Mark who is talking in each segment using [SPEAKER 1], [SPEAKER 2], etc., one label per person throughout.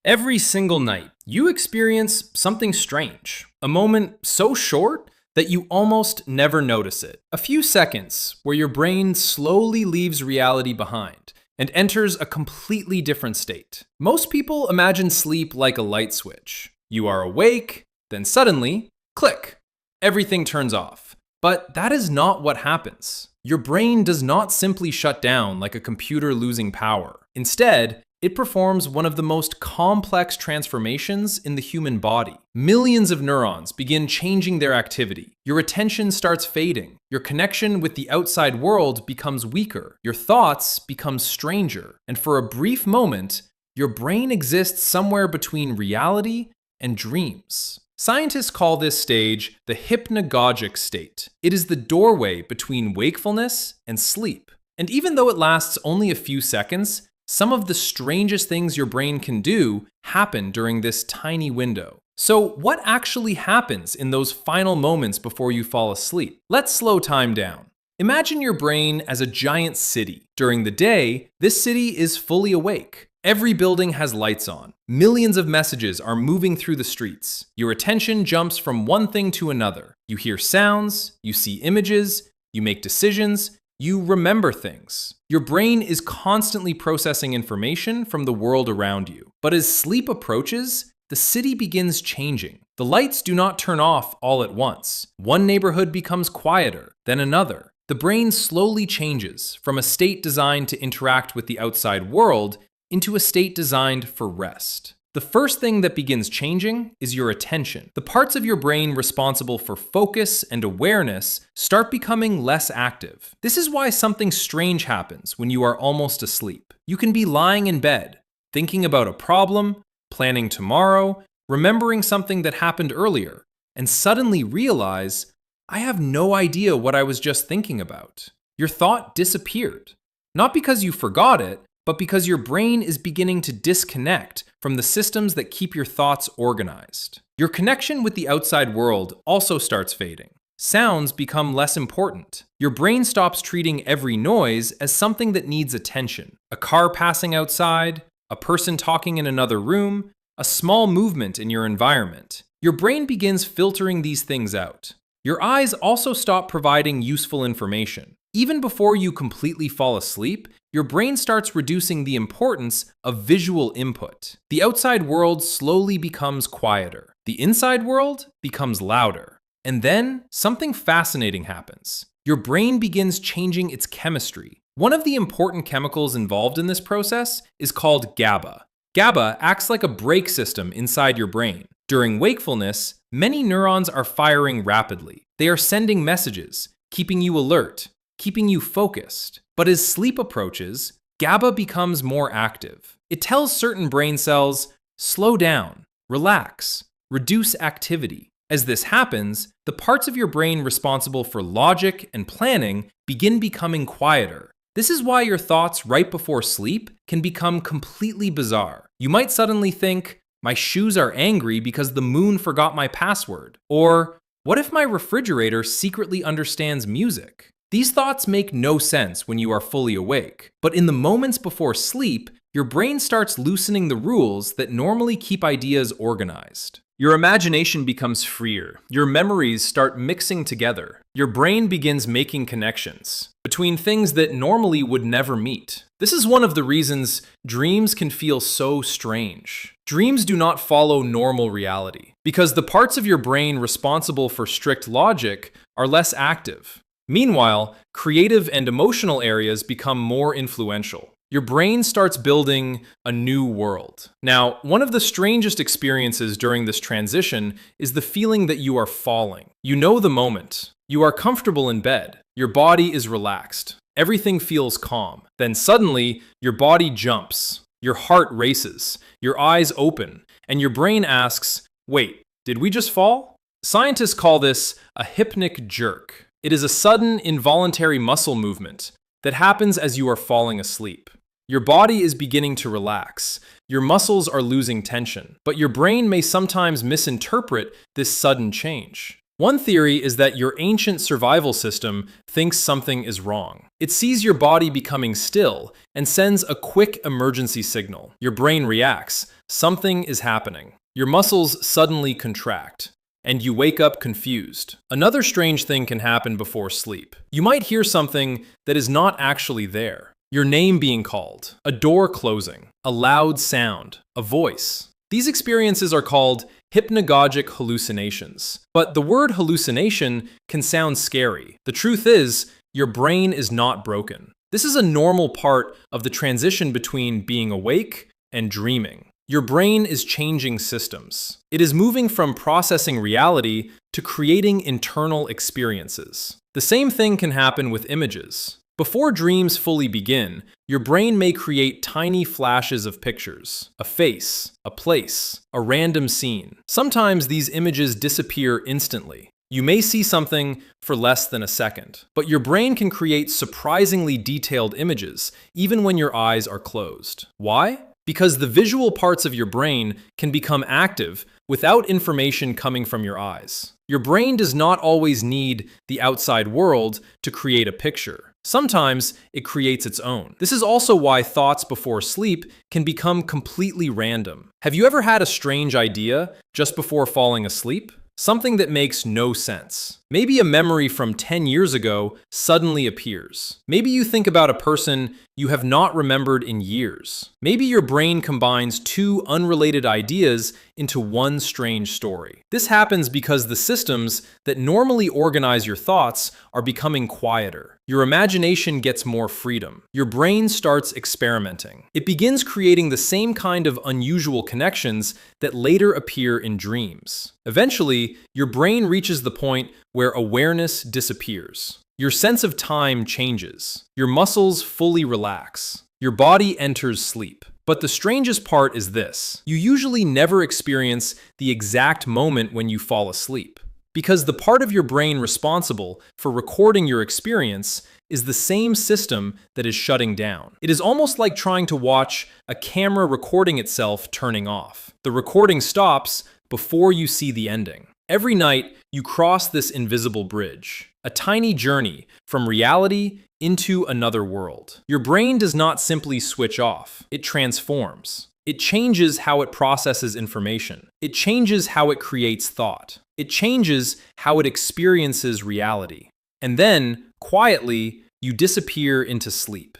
[SPEAKER 1] Every single night, you experience something strange. A moment so short that you almost never notice it. A few seconds where your brain slowly leaves reality behind and enters a completely different state. Most people imagine sleep like a light switch. You are awake, then suddenly, click, everything turns off. But that is not what happens. Your brain does not simply shut down like a computer losing power. Instead, it performs one of the most complex transformations in the human body. Millions of neurons begin changing their activity. Your attention starts fading. Your connection with the outside world becomes weaker. Your thoughts become stranger. And for a brief moment, your brain exists somewhere between reality and dreams. Scientists call this stage the hypnagogic state. It is the doorway between wakefulness and sleep. And even though it lasts only a few seconds, some of the strangest things your brain can do happen during this tiny window. So, what actually happens in those final moments before you fall asleep? Let's slow time down. Imagine your brain as a giant city. During the day, this city is fully awake. Every building has lights on. Millions of messages are moving through the streets. Your attention jumps from one thing to another. You hear sounds, you see images, you make decisions, you remember things. Your brain is constantly processing information from the world around you. But as sleep approaches, the city begins changing. The lights do not turn off all at once. One neighborhood becomes quieter, then another. The brain slowly changes from a state designed to interact with the outside world into a state designed for rest. The first thing that begins changing is your attention. The parts of your brain responsible for focus and awareness start becoming less active. This is why something strange happens when you are almost asleep. You can be lying in bed, thinking about a problem, planning tomorrow, remembering something that happened earlier, and suddenly realize, I have no idea what I was just thinking about. Your thought disappeared. Not because you forgot it, but because your brain is beginning to disconnect from the systems that keep your thoughts organized. Your connection with the outside world also starts fading. Sounds become less important. Your brain stops treating every noise as something that needs attention. A car passing outside, a person talking in another room, a small movement in your environment. Your brain begins filtering these things out. Your eyes also stop providing useful information. Even before you completely fall asleep, your brain starts reducing the importance of visual input. The outside world slowly becomes quieter. The inside world becomes louder. And then something fascinating happens. Your brain begins changing its chemistry. One of the important chemicals involved in this process is called GABA. GABA acts like a brake system inside your brain. During wakefulness, many neurons are firing rapidly. They are sending messages, keeping you alert, keeping you focused. But as sleep approaches, GABA becomes more active. It tells certain brain cells, slow down, relax, reduce activity. As this happens, the parts of your brain responsible for logic and planning begin becoming quieter. This is why your thoughts right before sleep can become completely bizarre. You might suddenly think, my shoes are angry because the moon forgot my password. Or, what if my refrigerator secretly understands music? These thoughts make no sense when you are fully awake, but in the moments before sleep, your brain starts loosening the rules that normally keep ideas organized. Your imagination becomes freer. Your memories start mixing together. Your brain begins making connections between things that normally would never meet. This is one of the reasons dreams can feel so strange. Dreams do not follow normal reality because the parts of your brain responsible for strict logic are less active. Meanwhile, creative and emotional areas become more influential. Your brain starts building a new world. Now, one of the strangest experiences during this transition is the feeling that you are falling. You know the moment. You are comfortable in bed. Your body is relaxed. Everything feels calm. Then suddenly, your body jumps. Your heart races. Your eyes open. And your brain asks, wait, did we just fall? Scientists call this a hypnic jerk. It is a sudden, involuntary muscle movement that happens as you are falling asleep. Your body is beginning to relax. Your muscles are losing tension, but your brain may sometimes misinterpret this sudden change. One theory is that your ancient survival system thinks something is wrong. It sees your body becoming still and sends a quick emergency signal. Your brain reacts. something is happening. Your muscles suddenly contract, and you wake up confused. Another strange thing can happen before sleep. You might hear something that is not actually there. Your name being called, a door closing, a loud sound, a voice. These experiences are called hypnagogic hallucinations. But the word hallucination can sound scary. The truth is, your brain is not broken. This is a normal part of the transition between being awake and dreaming. Your brain is changing systems. It is moving from processing reality to creating internal experiences. The same thing can happen with images. Before dreams fully begin, your brain may create tiny flashes of pictures, a face, a place, a random scene. Sometimes these images disappear instantly. You may see something for less than a second, but your brain can create surprisingly detailed images even when your eyes are closed. Why? Because the visual parts of your brain can become active without information coming from your eyes. Your brain does not always need the outside world to create a picture. Sometimes it creates its own. This is also why thoughts before sleep can become completely random. Have you ever had a strange idea just before falling asleep? Something that makes no sense. Maybe a memory from 10 years ago suddenly appears. Maybe you think about a person you have not remembered in years. Maybe your brain combines two unrelated ideas into one strange story. This happens because the systems that normally organize your thoughts are becoming quieter. Your imagination gets more freedom. Your brain starts experimenting. It begins creating the same kind of unusual connections that later appear in dreams. Eventually, your brain reaches the point where awareness disappears. Your sense of time changes. Your muscles fully relax. Your body enters sleep. But the strangest part is this: you usually never experience the exact moment when you fall asleep, because the part of your brain responsible for recording your experience is the same system that is shutting down. It is almost like trying to watch a camera recording itself turning off. The recording stops before you see the ending. Every night, you cross this invisible bridge, a tiny journey from reality into another world. Your brain does not simply switch off, it transforms. It changes how it processes information. It changes how it creates thought. It changes how it experiences reality. And then, quietly, you disappear into sleep.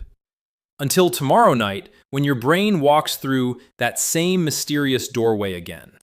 [SPEAKER 1] Until tomorrow night, when your brain walks through that same mysterious doorway again.